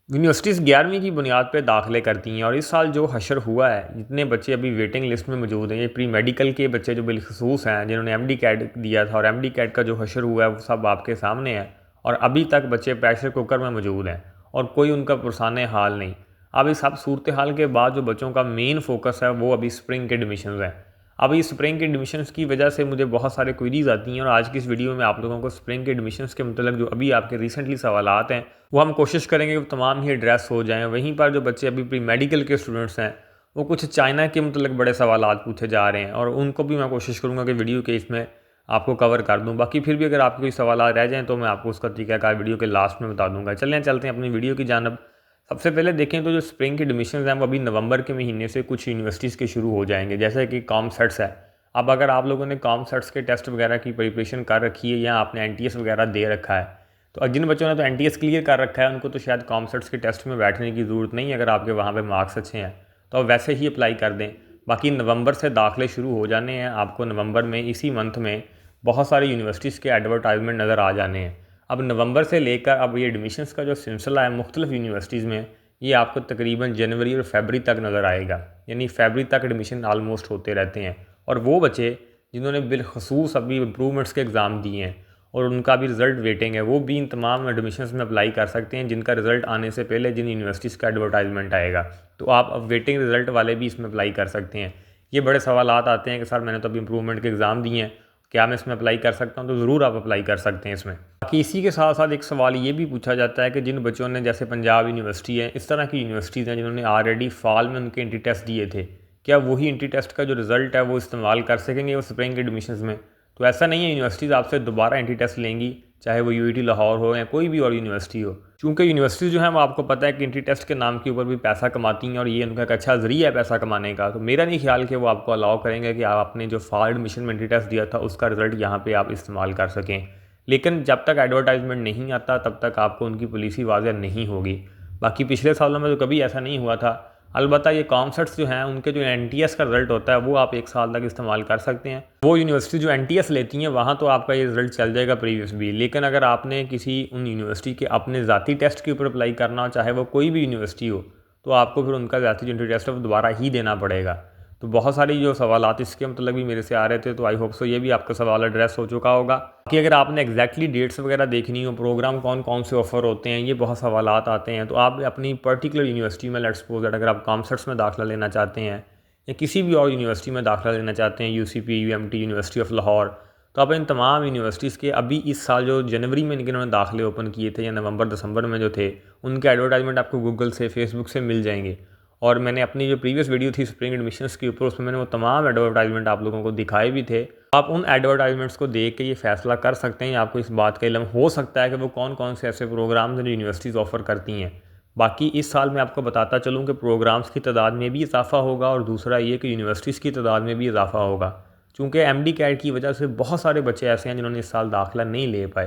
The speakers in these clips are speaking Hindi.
यूनिवर्सिटीज़ 11वीं की बुनियाद पे दाखिले करती हैं और इस साल जो हशर हुआ है, जितने बच्चे अभी वेटिंग लिस्ट में मौजूद हैं, ये प्री मेडिकल के बच्चे जो बिलखसूस हैं, जिन्होंने एमडी कैट दिया था और एमडी कैट का जो हशर हुआ है, वो सब आपके सामने है। और अभी तक बच्चे प्रेशर कुकर में मौजूद हैं और कोई उनका पुरसाने हाल नहीं। अब इस सब सूरत हाल के बाद जो बच्चों का मेन फोकस है, वो अभी स्प्रिंग के एडमिशन हैं। अब इस स्प्रिंग के एडमिशन्स की वजह से मुझे बहुत सारे क्वेरीज आती हैं और आज की इस वीडियो में आप लोगों को स्प्रिंग के एडमिशन्स के मतलब जो अभी आपके रिसेंटली सवालात हैं, वो हम कोशिश करेंगे कि तमाम ही एड्रेस हो जाएँ। वहीं पर जो बच्चे अभी प्री मेडिकल के स्टूडेंट्स हैं, वो कुछ चाइना के मतलब बड़े सवालात पूछे जा रहे हैं और उनको भी मैं कोशिश करूँगा कि वीडियो के इसमें आपको कवर कर दूँ। बाकी फिर भी अगर आपके कोई सवालात रह जाएँ तो मैं आपको उसका तरीक़ाकार वीडियो के लास्ट में बता दूँगा। चलते हैं अपनी वीडियो की जानिब। सबसे पहले देखें तो जो स्प्रिंग के एडमिशन्स हैं, वो अभी नवंबर के महीने से कुछ यूनिवर्सिटीज़ के शुरू हो जाएँगे, जैसे कि कॉमसेट्स है। अब अगर आप लोगों ने कॉमसेट्स के टेस्ट वगैरह की प्रिपरेशन कर रखी है या आपने एनटीएस वगैरह दे रखा है, तो जिन बच्चों ने तो एनटीएस क्लियर कर रखा है, उनको तो शायद कॉमसेट्स के टेस्ट में बैठने की ज़रूरत नहीं है। अगर आपके वहाँ पे मार्क्स अच्छे हैं तो आप वैसे ही अप्लाई कर दें। बाकी नवंबर से दाखिले शुरू हो जाने हैं। आपको नवंबर में, इसी मंथ में, बहुत सारी यूनिवर्सिटीज़ के एडवर्टाइजमेंट नज़र आ जाने हैं। अब नवंबर से लेकर अब ये एडमिशन्स का जो सिलसिला है मुख्तलिफ यूनिवर्सिटीज़ में, ये आपको तकरीबन जनवरी और फरवरी तक नज़र आएगा। यानी फरवरी तक एडमिशन आलमोस्ट होते रहते हैं। और वो बच्चे जिन्होंने बिलखसूस अभी इम्प्रूवमेंट्स के एग्ज़ाम दिए हैं और उनका भी रिज़ल्ट वेटिंग है, वो भी इन तमाम एडमिशन्स में अप्लाई कर सकते हैं, जिनका रिज़ल्ट आने से पहले जिन यूनिवर्सिटीज़ का एडवर्टाइजमेंट आएगा। तो आप अब वेटिंग रिज़ल्ट वाले भी इसमें अप्लाई कर सकते हैं। ये बड़े सवालात आते हैं कि सर मैंने तो अभी इम्प्रूवमेंट के एग्ज़ाम दिए हैं, क्या मैं इसमें अप्लाई कर सकता हूँ? तो ज़रूर आप अप्लाई कर सकते हैं इसमें। बाकी इसी के साथ साथ एक सवाल ये भी पूछा जाता है कि जिन बच्चों ने, जैसे पंजाब यूनिवर्सिटी है, इस तरह की यूनिवर्सिटीज़ हैं जिन्होंने ऑलरेडी फ़ाल में उनके एंट्री टेस्ट दिए थे, क्या वही एंट्री टेस्ट का जो रिज़ल्ट है वो इस्तेमाल कर सकेंगे वो स्प्रिंग एडमिशन्स में? तो ऐसा नहीं है। यूनिवर्सिटीज़ आपसे दोबारा एंट्री टेस्ट लेंगी, चाहे वो यूईटी लाहौर हो या कोई भी और यूनिवर्सिटी हो। चूँकि यूनिवर्सिटी जो है वो आपको पता है कि एंट्री टेस्ट के नाम के ऊपर भी पैसा कमाती हैं और ये उनका एक अच्छा ज़रिया है पैसा कमाने का। तो मेरा नहीं ख्याल कि वो आपको अलाउ करेंगे कि आप आपने जो फ़ाल एडमिशन में एंट्री टेस्ट दिया था उसका रिज़ल्ट यहाँ पे आप इस्तेमाल कर सकें। लेकिन जब तक एडवर्टाइजमेंट नहीं आता तब तक आपको उनकी पॉलिसी वाज़ेह नहीं होगी। बाकी पिछले सालों में तो कभी ऐसा नहीं हुआ था। अलबत्ता ये कॉमसेट्स जो हैं, उनके जो एनटीएस का रिज़ल्ट होता है वो आप 1 साल तक इस्तेमाल कर सकते हैं। वो यूनिवर्सिटी जो एनटीएस लेती हैं वहाँ तो आपका ये रिज़ल्ट चल जाएगा प्रीवियस भी। लेकिन अगर आपने किसी उन यूनिवर्सिटी के अपने ज़ाती टेस्ट के ऊपर अप्लाई करना हो, चाहे वो कोई भी यूनिवर्सिटी हो, तो आपको फिर उनका ज़ाती जो एंट्री टेस्ट है वो दोबारा ही देना पड़ेगा। तो बहुत सारी जो सवालात इसके मतलब भी मेरे से आ रहे थे, तो आई होप सो ये भी आपका सवाल एड्रेस हो चुका होगा। कि अगर आपने एग्जैक्टली डेट्स वगैरह देखनी हो, प्रोग्राम कौन कौन से ऑफ़र होते हैं, ये बहुत सवालात आते हैं, तो आप अपनी पर्टिकुलर यूनिवर्सिटी में, लेट्स सपोज दैट, अगर आप कॉमर्स में दाखिला लेना चाहते हैं या किसी भी और यूनिवर्सिटी में दाखिला लेना चाहते हैं, UCP, UMT, university of Lahore, तो आप इन तमाम यूनिवर्सिटीज़ के अभी इस साल जो जनवरी में इन्होंने दाखिले ओपन किए थे या नवंबर दिसंबर में जो थे, उनके एडवर्टाइजमेंट आपको गूगल से, फेसबुक से मिल जाएंगे। और मैंने अपनी जो प्रीवियस वीडियो थी स्प्रिंग एडमिशन्स के ऊपर, उसमें मैंने वो तमाम एडवर्टाइजमेंट आप लोगों को दिखाए भी थे। आप उन एडवर्टाइजमेंट्स को देख के ये फैसला कर सकते हैं, आपको इस बात का इल्म हो सकता है कि वो कौन कौन से ऐसे प्रोग्राम्स हैं जो यूनिवर्सिटीज़ ऑफ़र करती हैं। बाकी इस साल मैं आपको बताता चलूँ कि प्रोग्राम्स की तादाद में भी इजाफा होगा और दूसरा ये कि यूनिवर्सिटीज़ की तादाद में भी इजाफा होगा। चूँकि एमडी कैट की वजह से बहुत सारे बच्चे ऐसे हैं जिन्होंने इस साल दाखिला नहीं ले पाए,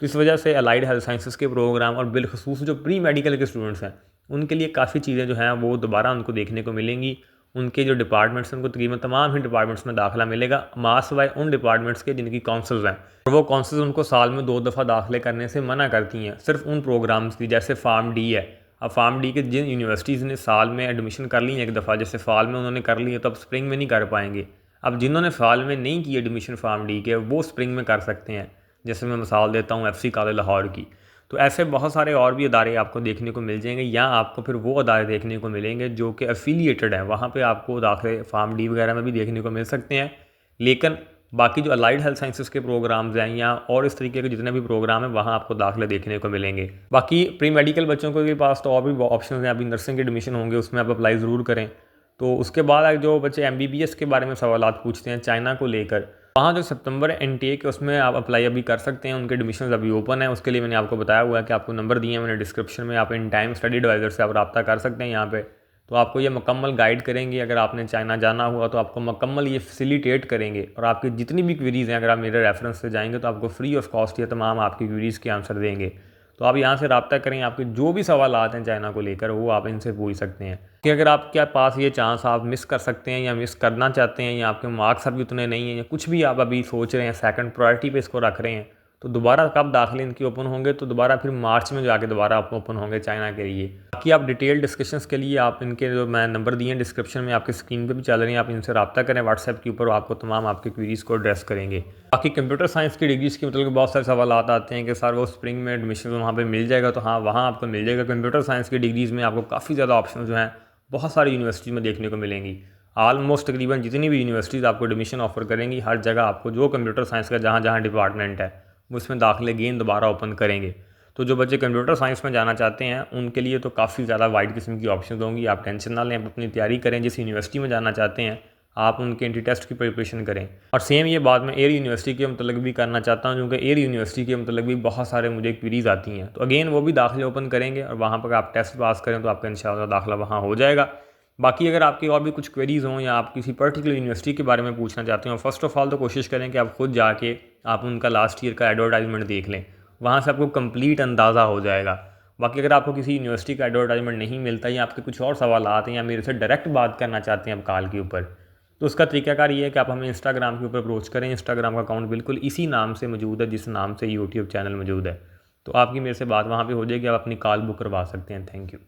तो इस वजह से अलाइड हेल्थ साइंसेस के प्रोग्राम और बिलखसूस जो प्री मेडिकल के स्टूडेंट्स हैं, उनके लिए काफ़ी चीज़ें जो हैं वो दोबारा उनको देखने को मिलेंगी। उनके जो डिपार्टमेंट्स हैं, उनको तकरीबन तमाम ही डिपार्टमेंट्स में दाखिला मिलेगा, मास वाई उन डिपार्टमेंट्स के जिनकी काउंसिल्स हैं, और वो काउंसिल्स उनको साल में 2 दफ़ा दाखिले करने से मना करती हैं, सिर्फ उन प्रोग्राम्स की, जैसे फार्म डी है। अब फार्म डी के जिन यूनिवर्सिटीज़ ने साल में एडमिशन कर ली है एक दफ़ा, जैसे फ़ाल में उन्होंने कर ली है, तो अब स्प्रिंग में नहीं कर पाएंगे। अब जिन्होंने फ़ाल में नहीं की एडमिशन फार्म डी के, वो स्प्रिंग में कर सकते हैं। जैसे मैं मिसाल देता हूँ एफसी कॉलेज लाहौर की। तो ऐसे बहुत सारे और भी अदारे आपको देखने को मिल जाएंगे, या आपको फिर वो अदारे देखने को मिलेंगे जो कि एफिलिएटेड हैं, वहाँ पे आपको दाखिले फार्म डी वगैरह में भी देखने को मिल सकते हैं। लेकिन बाकी जो अलाइड हेल्थ साइंसेस के प्रोग्राम्स हैं या और इस तरीके के जितने भी प्रोग्राम हैं, वहाँ आपको दाखिले देखने को मिलेंगे। बाकी प्री मेडिकल बच्चों के पास तो और भी ऑप्शन हैं। अभी नर्सिंग के एडमिशन होंगे, उसमें आप अप्लाई ज़रूर करें। तो उसके बाद जो बच्चे एमबीबीएस के बारे में सवालात पूछते हैं चाइना को लेकर, वहाँ जो सितंबर इनटेक है उसमें आप अप्लाई अभी कर सकते हैं। उनके एडमिशन्स अभी ओपन है। उसके लिए मैंने आपको बताया हुआ है कि आपको नंबर दिए हैं मैंने डिस्क्रिप्शन में, आप इन टाइम स्टडी एडवाइज़र से आप रब्ता कर सकते हैं यहाँ पे। तो आपको ये मुकम्मल गाइड करेंगे। अगर आपने चाइना जाना हुआ तो आपको मुकम्मल ये फैसिलिटेट करेंगे, और आपकी जितनी भी क्वेरीज़ हैं, अगर आप मेरे रेफरेंस से जाएंगे तो आपको फ्री ऑफ कॉस्ट ये तमाम आपकी क्वेरीज़ के आंसर देंगे। तो आप यहाँ से रब्ता करें, आपके जो भी सवालात हैं चाइना को लेकर वो आप इनसे पूछ सकते हैं। कि अगर आपके पास ये चांस आप मिस कर सकते हैं या मिस करना चाहते हैं, या आपके मार्क्स अभी उतने नहीं हैं, या कुछ भी आप अभी सोच रहे हैं, सेकंड प्रायोरिटी पे इसको रख रहे हैं, तो दोबारा कब दाखिले इनके ओपन होंगे, तो दोबारा फिर मार्च में जाके दोबारा ओपन होंगे चाइना के लिए। बाकी आप डिटेल डिस्कशंस के लिए आप इनके जो मैं नंबर दिए हैं डिस्क्रिप्शन में आपकी स्क्रीन पे भी चल रही हैं, आप इनसे रब्ता करें व्हाट्सएप के ऊपर, आपको तमाम आपके क्वेरीज़ को एड्रेस करेंगे। बाकी कंप्यूटर साइंस की डिग्रीज़ के मतलब बहुत सारे सवाल आते हैं कि सर वो स्प्रिंग में एडमिशन वहाँ पर मिल जाएगा, तो हाँ वहाँ आपको मिल जाएगा। कंप्यूटर साइंस की डिग्रीज़ में आपको काफ़ी ज़्यादा ऑप्शन जो हैं बहुत सारी यूनिवर्सिटी में देखने को मिलेंगी। ऑलमोस्ट तकरीबन जितनी भी यूनिवर्सिटीज़ आपको एडमिशन ऑफर करेंगी, हर जगह आपको जो कंप्यूटर साइंस का जहाँ जहाँ डिपार्टमेंट है वो इसमें दाखिले गेन दोबारा ओपन करेंगे। तो जो बच्चे कंप्यूटर साइंस में जाना चाहते हैं उनके लिए तो काफ़ी ज़्यादा वाइड किस्म की ऑप्शन होंगी। आप टेंशन ना लें, आप अपनी तैयारी करें। जिस यूनिवर्सिटी में जाना चाहते हैं आप उनके एंट्री टेस्ट की प्रिपरेशन करें। और सेम ये बात मैं एयर यूनिवर्सिटी के मतलब भी करना चाहता हूँ, क्योंकि एयर यूनिवर्सिटी के मतलब भी बहुत सारे मुझे क्वेरीज आती हैं। तो अगेन वो भी दाखिले ओपन करेंगे और वहाँ पर आप टेस्ट पास करें तो आपका इंशाल्लाह दाखिला वहाँ हो जाएगा। बाकी अगर आपकी और भी कुछ क्वेरीज़ हों या आप किसी पर्टिकुलर यूनिवर्सिटी के बारे में पूछना चाहते हो, फर्स्ट ऑफ़ ऑल तो कोशिश करें कि आप खुद जाके आप उनका लास्ट ईयर का एडवर्टाइजमेंट देख लें, वहाँ से आपको कंप्लीट अंदाज़ा हो जाएगा। बाकी अगर आपको किसी यूनिवर्सिटी का एडवर्टाइजमेंट नहीं मिलता या आपके कुछ और सवाल आते हैं या मेरे से डायरेक्ट बात करना चाहते हैं आप कॉल के ऊपर, तो उसका तरीकाकार ये है कि आप हमें इंस्टाग्राम के ऊपर अप्रोच करें। इंस्टाग्राम का अकाउंट बिल्कुल इसी नाम से मौजूद है जिस नाम से यूट्यूब चैनल मौजूद है। तो आपकी मेरे से बात वहाँ पे हो जाएगी, आप अपनी कॉल बुक करवा सकते हैं। Thank you.